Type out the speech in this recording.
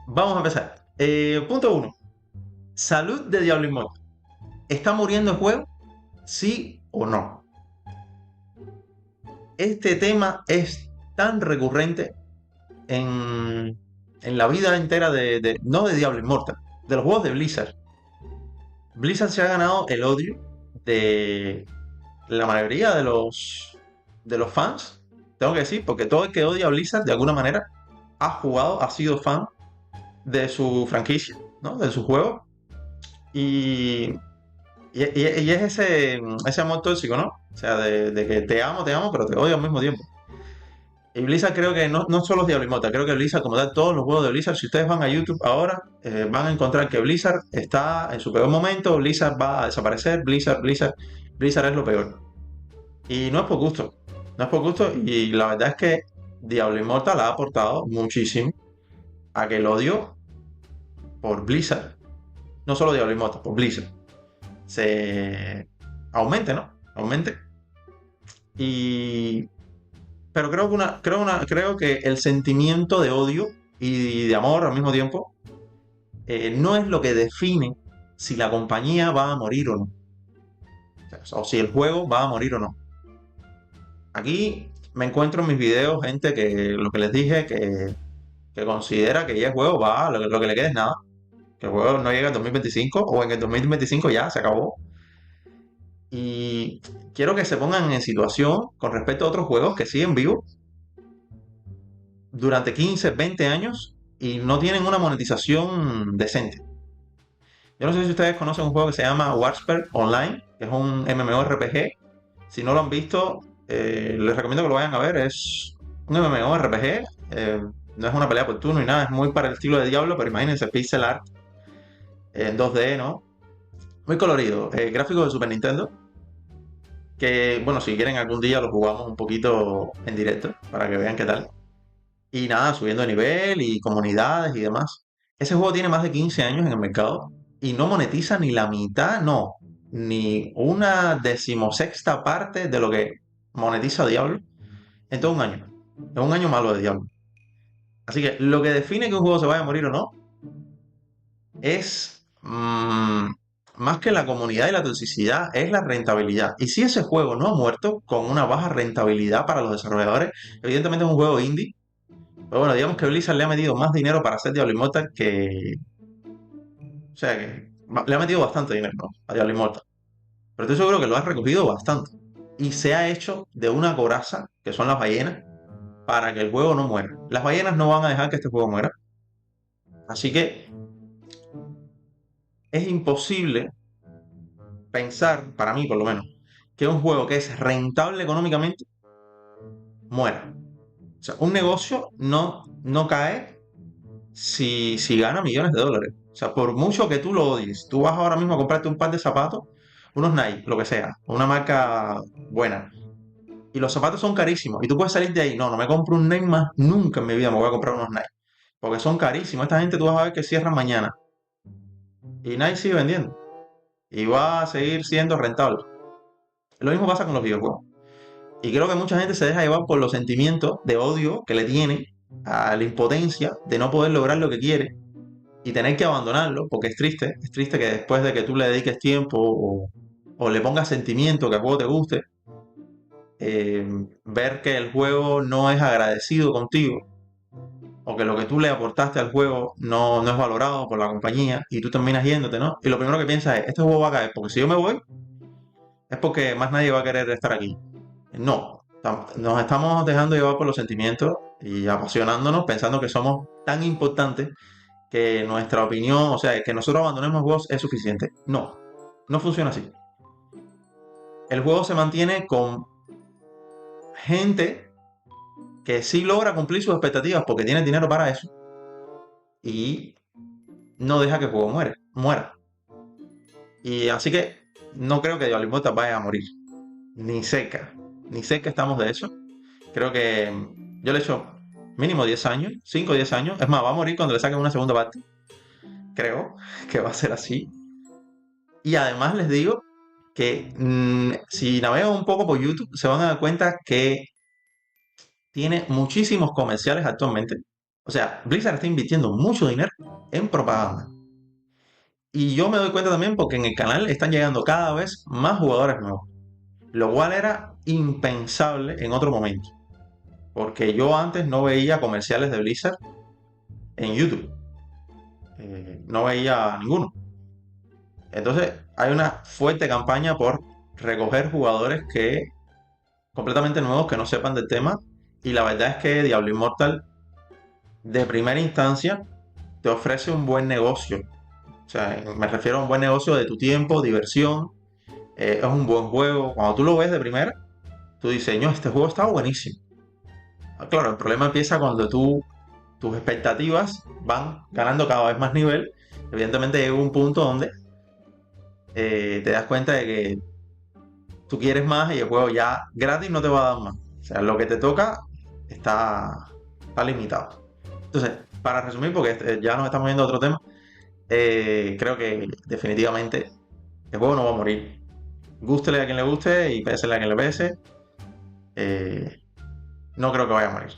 Vamos a empezar. Punto uno. Salud de Diablo Immortal. ¿Está muriendo el juego? ¿Sí o no? Este tema es tan recurrente en la vida entera no de Diablo Immortal, de los juegos de Blizzard. Blizzard se ha ganado el odio de la mayoría de los fans, tengo que decir, porque todo el que odia a Blizzard de alguna manera ha jugado, ha sido fan de su franquicia, ¿no? De su juego. Y, y es ese amor tóxico, ¿no? O sea, de que te amo, pero te odio al mismo tiempo. Y Blizzard creo que no solo es Diablo Immortal, creo que Blizzard, como tal, todos los juegos de Blizzard, si ustedes van a YouTube ahora, van a encontrar que Blizzard está en su peor momento, Blizzard va a desaparecer, Blizzard es lo peor. Y no es por gusto, no es por gusto, y la verdad es que Diablo Immortal ha aportado muchísimo a que el odio por Blizzard, no solo Diablo Immortal, por Blizzard, se aumente, ¿no? Aumente. Y pero creo que el sentimiento de odio y de amor al mismo tiempo no es lo que define si la compañía va a morir o no. O si el juego va a morir o no. Aquí me encuentro en mis videos gente que lo que les dije, que considera que ya el juego va, lo que le queda es nada. Que el juego no llega en 2025 o en el 2025 ya se acabó. Y quiero que se pongan en situación con respecto a otros juegos que siguen vivos durante 15, 20 años y no tienen una monetización decente. Yo no sé si ustedes conocen un juego que se llama Warspur Online, que es un MMORPG. Si no lo han visto, les recomiendo que lo vayan a ver. Es un MMORPG, no es una pelea por turno ni nada, es muy para el estilo de Diablo, pero imagínense pixel art en 2D, ¿no? Muy colorido, gráfico de Super Nintendo, que bueno, si quieren algún día lo jugamos un poquito en directo para que vean qué tal. Y nada, subiendo de nivel y comunidades y demás. Ese juego tiene más de 15 años en el mercado y no monetiza ni la mitad, no, ni una decimosexta parte de lo que monetiza Diablo en todo un año. Es un año malo de Diablo. Así que lo que define que un juego se vaya a morir o no es más que la comunidad y la toxicidad, es la rentabilidad. Y si ese juego no ha muerto con una baja rentabilidad para los desarrolladores, evidentemente es un juego indie. Pero bueno, digamos que Blizzard le ha metido más dinero para hacer Diablo Immortal que. O sea, que le ha metido bastante dinero, ¿no? A Diablo Immortal. Pero estoy seguro que lo ha recogido bastante. Y se ha hecho de una coraza, que son las ballenas, para que el juego no muera. Las ballenas no van a dejar que este juego muera. Así que es imposible pensar, para mí por lo menos, que un juego que es rentable económicamente muera. O sea, un negocio no cae si gana millones de dólares. O sea, por mucho que tú lo odies, tú vas ahora mismo a comprarte un par de zapatos, unos Nike, lo que sea, una marca buena, y los zapatos son carísimos, y tú puedes salir de ahí, no me compro un Nike más, nunca en mi vida me voy a comprar unos Nike, porque son carísimos. Esta gente tú vas a ver que cierran mañana, y Nike sigue vendiendo, y va a seguir siendo rentable. Lo mismo pasa con los videojuegos. Y creo que mucha gente se deja llevar por los sentimientos de odio que le tiene a la impotencia de no poder lograr lo que quiere y tener que abandonarlo, porque es triste que después de que tú le dediques tiempo o le pongas sentimiento que al juego te guste, eh, ver que el juego no es agradecido contigo o que lo que tú le aportaste al juego no es valorado por la compañía y tú terminas yéndote, ¿no? Y lo primero que piensas es, este juego va a caer, porque si yo me voy, es porque más nadie va a querer estar aquí. No, nos estamos dejando llevar por los sentimientos y apasionándonos pensando que somos tan importantes que nuestra opinión, o sea, que nosotros abandonemos juegos es suficiente. No, no funciona así. El juego se mantiene con gente que sí logra cumplir sus expectativas porque tiene dinero para eso y no deja que el juego muera. Y así que no creo que Diablo Immortal vaya a morir. Ni cerca. Ni cerca estamos de eso. Creo que yo le he hecho mínimo 10 años, 5 o 10 años. Es más, va a morir cuando le saquen una segunda parte. Creo que va a ser así. Y además les digo que si navegan un poco por YouTube se van a dar cuenta que tiene muchísimos comerciales actualmente O sea, Blizzard está invirtiendo mucho dinero en propaganda. Y yo me doy cuenta también porque en el canal están llegando cada vez más jugadores nuevos, lo cual era impensable en otro momento, porque yo antes no veía comerciales de Blizzard en YouTube, no veía ninguno. Entonces hay una fuerte campaña por recoger jugadores que completamente nuevos que no sepan del tema, y la verdad es que Diablo Immortal de primera instancia te ofrece un buen negocio. O sea, me refiero a un buen negocio de tu tiempo, diversión, es un buen juego. Cuando tú lo ves de primera, tú dices, "No, este juego está buenísimo". Ah, claro, el problema empieza cuando tus expectativas van ganando cada vez más nivel. Evidentemente llega un punto donde te das cuenta de que tú quieres más y el juego ya gratis no te va a dar más. O sea, lo que te toca está, está limitado. Entonces, para resumir, porque ya nos estamos viendo a otro tema, creo que definitivamente el juego no va a morir. Gústele a quien le guste y pésele a quien le pese. eh, no creo que vaya a morir.